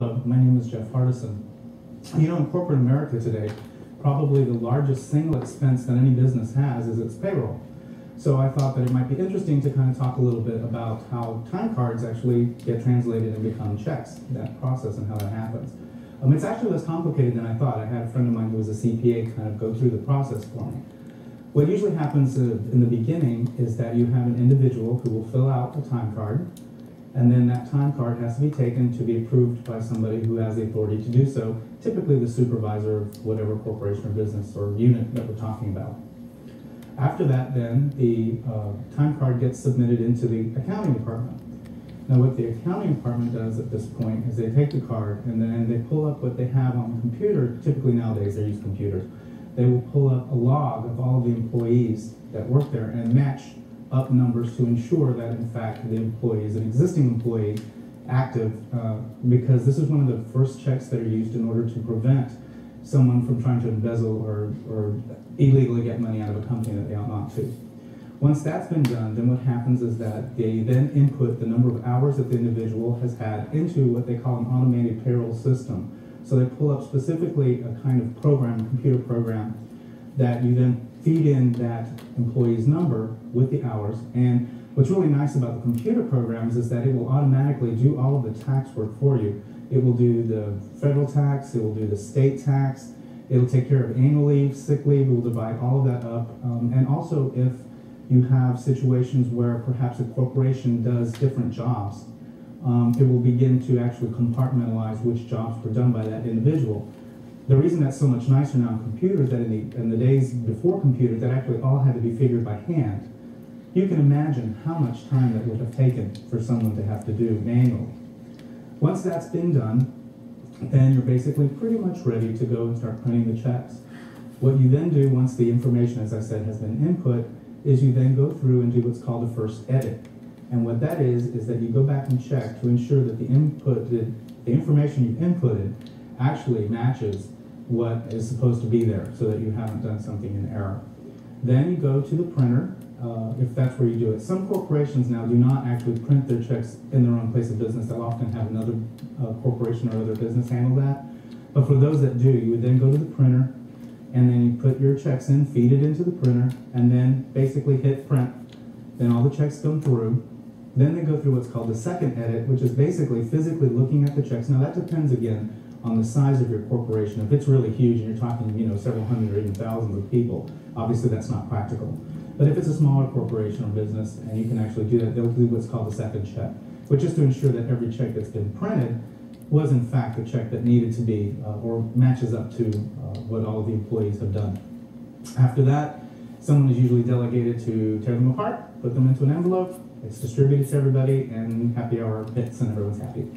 My name is Jeff Hardison. You know, in corporate America today, probably the largest single expense that any business has is its payroll. So I thought that it might be interesting to kind of talk a little bit about how time cards actually get translated and become checks, that process and how that happens. It's actually less complicated than I thought. I had a friend of mine who was a CPA kind of go through the process for me. What usually happens in the beginning is that you have an individual who will fill out a time card, and then that time card has to be taken to be approved by somebody who has the authority to do so, typically the supervisor of whatever corporation or business or unit that we're talking about. After that, then, the time card gets submitted into the accounting department. Now, what the accounting department does at this point is they take the card and then they pull up what they have on the computer. Typically nowadays they use computers. They will pull up a log of all of the employees that work there and match up numbers to ensure that, in fact, the employee is an existing employee, active, because this is one of the first checks that are used in order to prevent someone from trying to embezzle or illegally get money out of a company that they ought not to. Once that's been done, then what happens is that they then input the number of hours that the individual has had into what they call an automated payroll system. So they pull up specifically a kind of program, a computer program, that you then feed in that employee's number with the hours. And what's really nice about the computer programs is that it will automatically do all of the tax work for you. It will do the federal tax, it will do the state tax, it'll take care of annual leave, sick leave, it will divide all of that up. And also if you have situations where perhaps a corporation does different jobs, it will begin to actually compartmentalize which jobs were done by that individual. The reason that's so much nicer now in computers that in the days before computers that actually all had to be figured by hand, you can imagine how much time that would have taken for someone to have to do manually. Once that's been done, then you're basically pretty much ready to go and start printing the checks. What you then do once the information, as I said, has been input, is you then go through and do what's called a first edit. And what that is that you go back and check to ensure that the information you've inputted actually matches what is supposed to be there so that you haven't done something in error. Then you go to the printer, if that's where you do it. Some corporations now do not actually print their checks in their own place of business. They'll often have another corporation or other business handle that. But for those that do, you would then go to the printer and then you put your checks in, feed it into the printer, and then basically hit print. Then all the checks come through. Then they go through what's called the second edit, which is basically physically looking at the checks. Now that depends again on the size of your corporation. If it's really huge and you're talking, you know, several hundred or even thousands of people, obviously that's not practical. But if it's a smaller corporation or business and you can actually do that, they'll do what's called the second check, which is to ensure that every check that's been printed was in fact the check that needed to be or matches up to what all of the employees have done. After that, someone is usually delegated to tear them apart, put them into an envelope, it's distributed to everybody, and happy hour hits and everyone's happy.